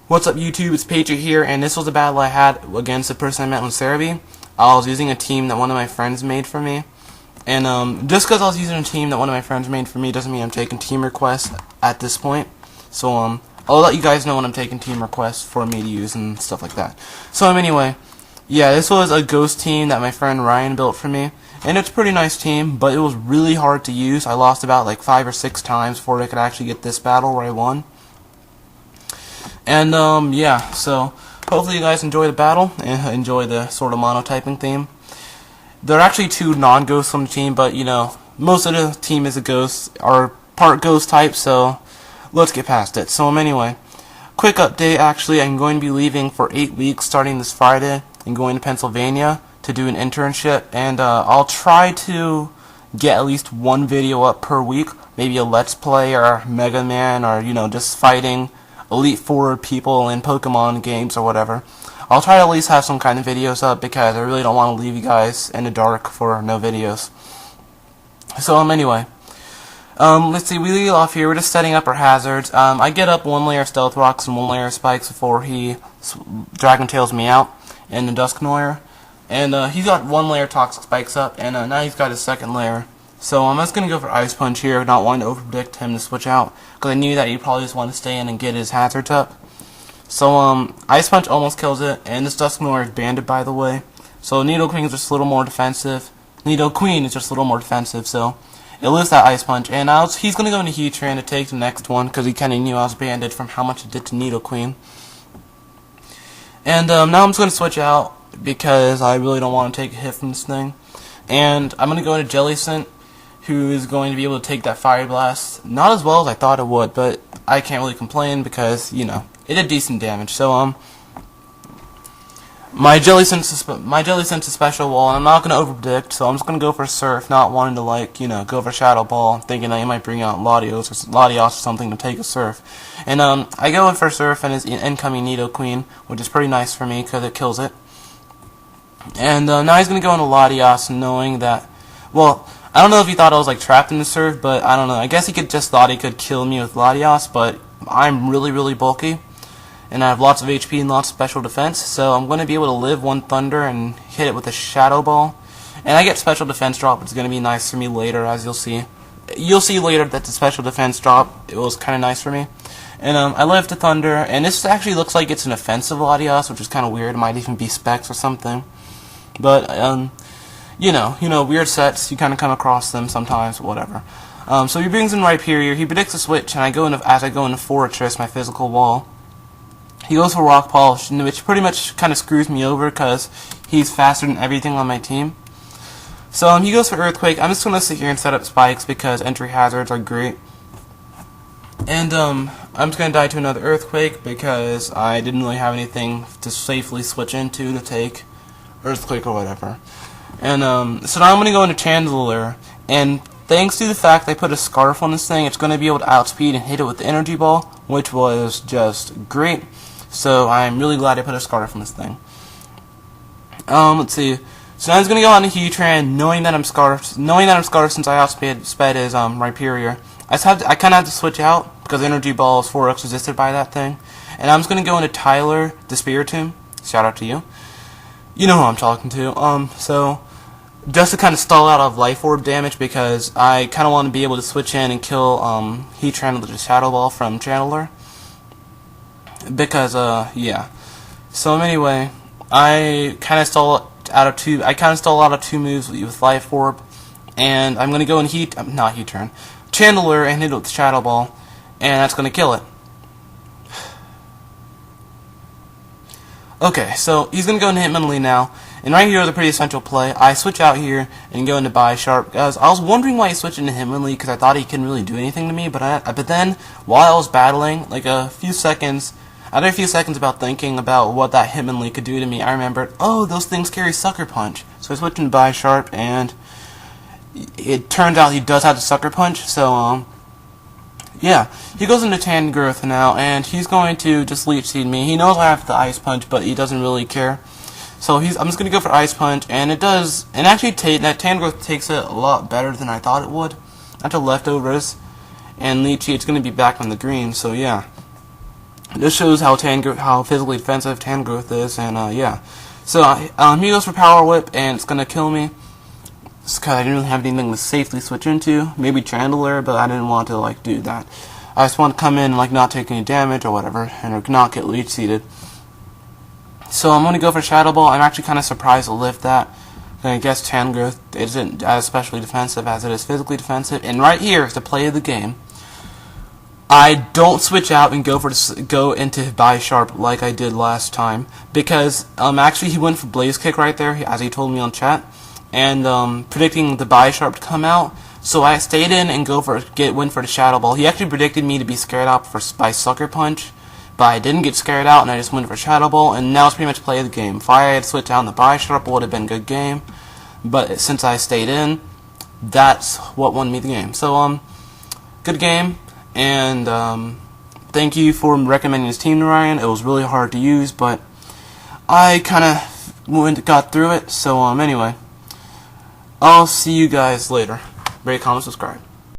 What's up YouTube, it's Patriot here, and this was a battle I had against the person I met on Serebii. I was using a team that one of my friends made for me. And just because I was using a team that one of my friends made for me doesn't mean I'm taking team requests at this point. So I'll let you guys know when I'm taking team requests for me to use and stuff like that. So anyway, yeah, this was a ghost team that my friend Ryan built for me. And it's a pretty nice team, but it was really hard to use. I lost about like 5 or 6 times before I could actually get this battle where I won. And yeah, so hopefully you guys enjoy the battle and enjoy the sort of monotyping theme. There are actually 2 non-ghosts on the team, but you know, most of the team is a ghost, or part ghost type, so let's get past it. So anyway, quick update, actually, I'm going to be leaving for 8 weeks starting this Friday and going to Pennsylvania to do an internship, and I'll try to get at least 1 video up per week, maybe a Let's Play or Mega Man, or you know, just fighting Elite Four people in Pokemon games or whatever. I'll try to at least have some kind of videos up because I really don't want to leave you guys in the dark for no videos. So anyway, let's see, we leave off here. We're just setting up our hazards. I get up 1 layer of stealth rocks and 1 layer of spikes before he Dragon Tails me out in the Dusknoir. And he's got 1 layer of toxic spikes up, and now he's got his 2nd layer. So I'm just going to go for Ice Punch here, not wanting to overpredict him to switch out, because I knew that he'd probably just want to stay in and get his hazards up. So Ice Punch almost kills it, and this Dusknoir is banded, by the way. So Nidoqueen is just a little more defensive. So it loses that Ice Punch, and he's going to go into Heatran to take the next one, because he kind of knew I was banded from how much it did to Nidoqueen. And now I'm just going to switch out, because I really don't want to take a hit from this thing. And I'm going to go into Jellicent, who is going to be able to take that Fire Blast. Not as well as I thought it would, but I can't really complain because, you know, it did decent damage. So, my Jellicent's a special wall, and I'm not going to overpredict, so I'm just going to go for Surf, not wanting to, like, you know, go for Shadow Ball, thinking that he might bring out Latios or something to take a Surf. And, I go in for Surf and his incoming Nidoqueen, which is pretty nice for me because it kills it. And, now he's going to go into Latios, knowing that, well, I don't know if he thought I was like trapped in the Surf, but I don't know. I guess he just thought he could kill me with Latios, but I'm really bulky, and I have lots of HP and lots of special defense, so I'm going to be able to live 1 Thunder and hit it with a Shadow Ball. And I get special defense drop, which is going to be nice for me later, as you'll see. You'll see later that the special defense drop, it was kind of nice for me. And I live to Thunder, and this actually looks like it's an offensive Latios, which is kind of weird. It might even be Specs or something. But, you know, weird sets, you kind of come across them sometimes, whatever. So he brings in Rhyperior, he predicts a switch, and as I go into Fortress, my physical wall, he goes for Rock Polish, which pretty much kind of screws me over, because he's faster than everything on my team. So he goes for Earthquake. I'm just going to sit here and set up spikes, because entry hazards are great. And I'm just going to die to another Earthquake, because I didn't really have anything to safely switch into to take Earthquake or whatever. And so now I'm going to go into Chandelure, and thanks to the fact I put a Scarf on this thing, it's going to be able to outspeed and hit it with the Energy Ball, which was just great. So I'm really glad I put a Scarf on this thing. Let's see. So now he's going to go on to Heatran, knowing that I'm Scarfed since I outsped his Rhyperior. I kind of have to switch out, because Energy Ball is 4x resisted by that thing. And I'm just going to go into Tyler, the Spiritomb. Shout out to you. You know who I'm talking to. So just to kind of stall out of Life Orb damage, because I kind of want to be able to switch in and kill Heatran with the Shadow Ball from Chandelure. Because, yeah. So anyway, I kind of stall out of 2 moves with Life Orb, and I'm going to go in Chandelure and hit it with the Shadow Ball, and that's going to kill it. Okay, so he's going to go into Hitmonlee now, and right here is a pretty essential play. I switch out here and go into Bisharp, because I was wondering why he switched into Hitmonlee, because I thought he couldn't really do anything to me, but then, while I was battling, like after a few seconds about thinking about what that Hitmonlee could do to me, I remembered, oh, those things carry Sucker Punch. So I switched into Bisharp, and it turns out he does have the Sucker Punch, so, yeah, he goes into Tangrowth now, and he's going to just Leech Seed me. He knows I have the Ice Punch, but he doesn't really care. So I'm just going to go for Ice Punch, and it does, and actually that Tangrowth takes it a lot better than I thought it would. After Leftovers and Leech Seed, it's going to be back on the green, so yeah. This shows how physically defensive Tangrowth is, and yeah. So he goes for Power Whip, and it's gonna kill me. It's because I didn't really have anything to safely switch into. Maybe Chandelure, but I didn't want to like do that. I just want to come in and like not take any damage or whatever, and not get leech seeded. So I'm gonna go for Shadow Ball. I'm actually kind of surprised to lift that. I guess Tangrowth isn't as especially defensive as it is physically defensive. And right here is the play of the game. I don't switch out and go into Bisharp like I did last time, because actually he went for Blaze Kick right there, as he told me on chat, and predicting the Bisharp to come out. So I stayed in and went for the Shadow Ball. He actually predicted me to be scared out by Sucker Punch, but I didn't get scared out, and I just went for Shadow Ball, and now it's pretty much play of the game. If I had switched out in the Bisharp, it would have been a good game, but since I stayed in, that's what won me the game. So good game. And thank you for recommending this team to Ryan. It was really hard to use, but I kind of got through it. So anyway, I'll see you guys later. Rate, comment, subscribe.